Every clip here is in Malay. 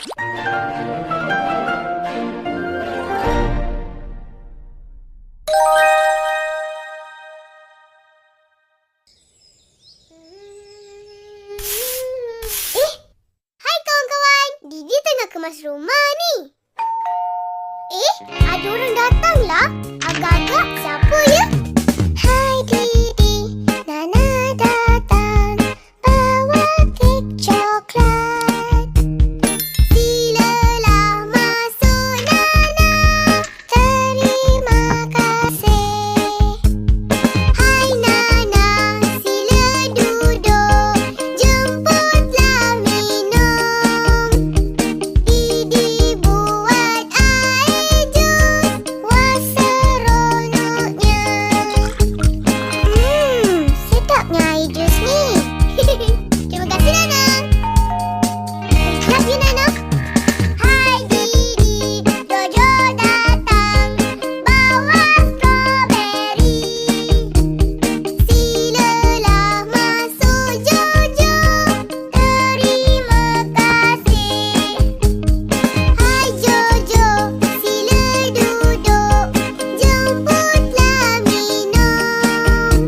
Hai kawan-kawan. Didi tengah kemas rumah ni. Ada orang datang lah. Agak-agak siapa ya? Hai Didi, Nana datang bawa kek coklat. Silalah masuk Nana, terima kasih. Hai Nana, sila duduk, jemputlah minum. Didi buat air jus, wah seronoknya. Sedapnya air jus ni. Terima kasih Nana. Sedap ya Nana. Hai Didi, Jojo datang bawa strawberry. Silalah masuk Jojo, terima kasih. Hai Jojo, sila duduk, jemputlah minum.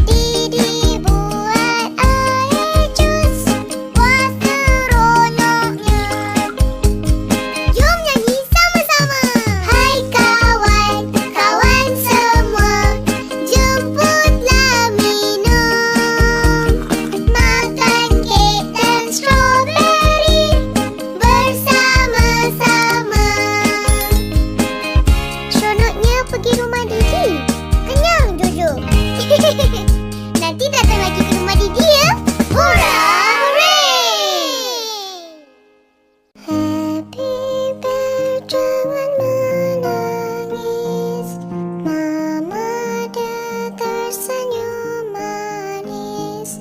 Didi buat air jus, wah seronoknya. Jom nyanyi sama-sama. Hai kawan, kawan semua, jemputlah minum. Makan kek dan strawberry bersama-sama. Seronoknya pergi rumah Didi. Kenyang Jojo. Nanti datang lagi ke rumah Didi ya. Hurra! Hooray! Happy birthday, jangan menangis. Mama dia tersenyum manis.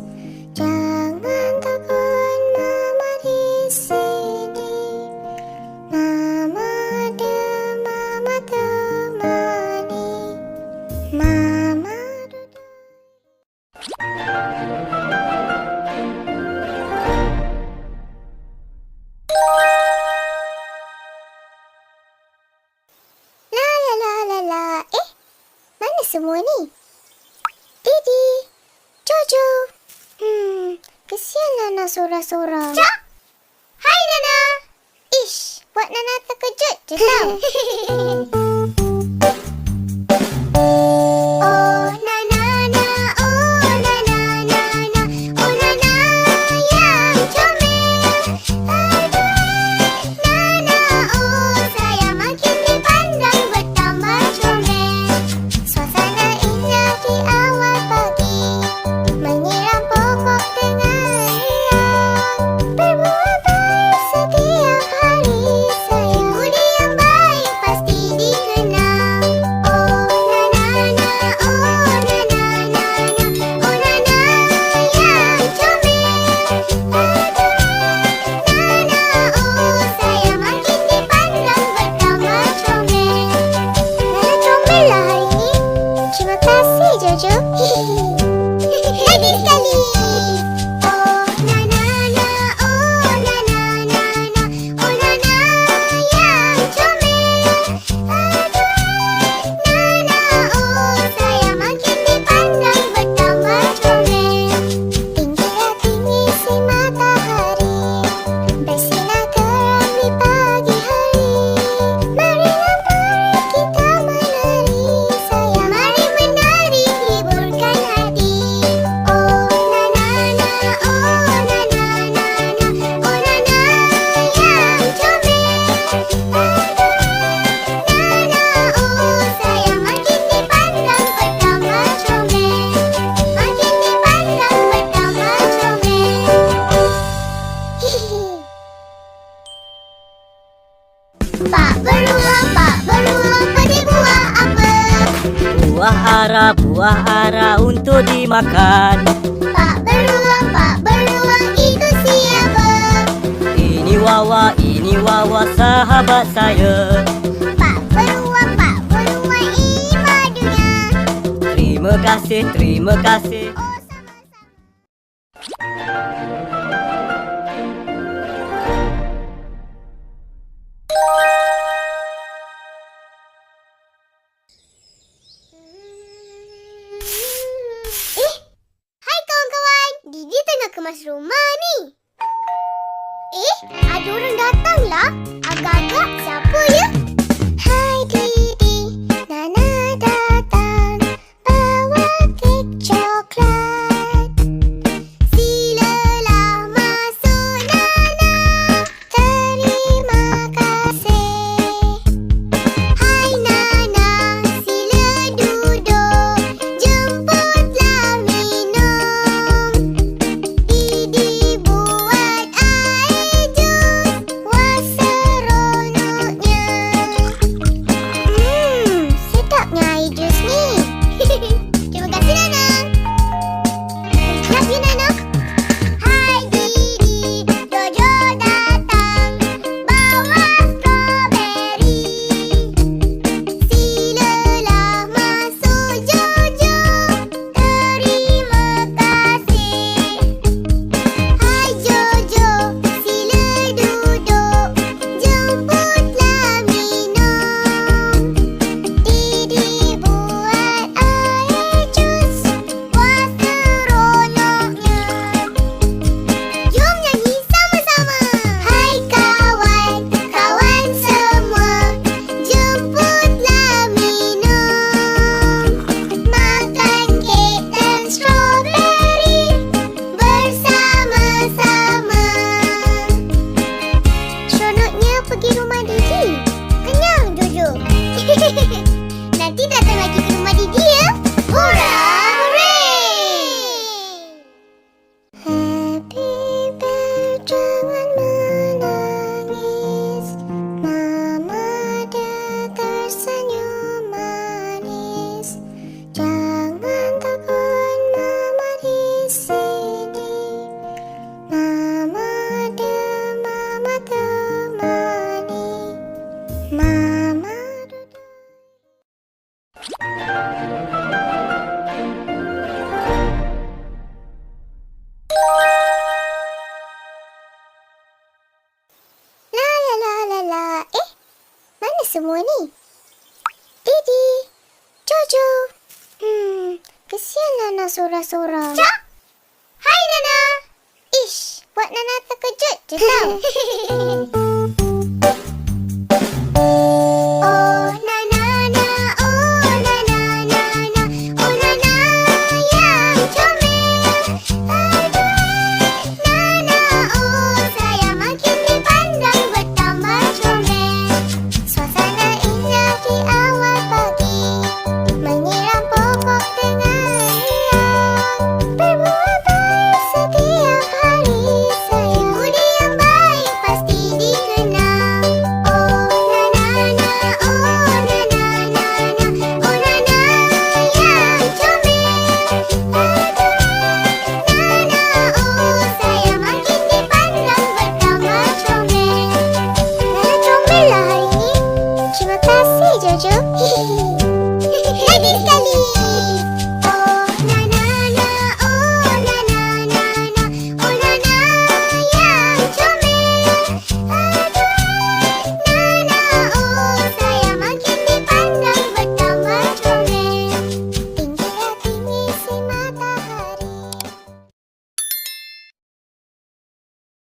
Jangan takut, Mama di sini. Mama temani. Mama duduk. La la la la la. Mana semua ni? Didi, Jojo. Kesian Nana sorang-sorang. Cak! Hai Nana. Ish, buat Nana terkejut je tau. Oh Nana, oh Nana, oh Nana yang comel. Aduh, Nana, oh saya makin dipandang bertambah comel. Suasana indah di awal pagi, menyiram pokok dengan riang. Berbuah baik setiap hari, sayang budi yang baik pasti dikenang. Oh Nana, oh Nana, oh Nana yang comel. Aduh, Nana, oh saya makin dipandang bertambah comel. Nana comel lah hari ni. Terima kasih Jojo. Lagi sekali. Oh Nana, oh Nana, oh Nana yang comel. Aduh, Nana, oh saya makin dipandang bertambah comel. Tinggilah tinggi si matahari, bersinar terang di pagi hari. Marilah mari kita menari, sayang mari menari hiburkan hati. Oh Nana, oh Nana, oh Nana yang comel. Aduh, Nana, oh saya makin dipandang bertambah comel. Makin dipandang bertambah comel. Pak beruang, petik buah apa? Buah ara untuk dimakan. Pak beruang, itu siapa? Ini Wawa, sahabat saya. Pak beruang, ini madunya. Terima kasih. Oh, sama-sama. kemas rumah ni. Ada orang datang lah. Agak-agak siapa ya? Hai Didi, Nana datang bawa kek coklat. Silalah masuk Nana, terima kasih. Hai Nana, sila duduk, jemputlah minum. Didi buat air jus, wah seronoknya. Sedapnya air jus ni. Terima kasih Nana. Love you Nana. Hai Didi, Jojo datang bawa strawberry. Silalah masuk Jojo, terima kasih. Hai Jojo, sila duduk, jemputlah minum. Didi buat air jus, wah seronoknya. Jom nyanyi sama-sama. Hai kawan, kawan semua, jemputlah minum. Makan kek dan strawberry bersama-sama. Seronoknya pergi rumah Didi. Kenyang Jojo. Nanti datang lagi ke rumah Didi ya. Hurra, hooray! Happy birthday, jangan menangis. Mama dia tersenyum manis. Jangan takut, Mama di sini. Mama dia, Mama temani. Mama duduk. La la la la la. Mana semua ni? Didi, Jojo. Kesian Nana sorang-sorang. Cak! Hai Nana. Ish, buat Nana terkejut je tau.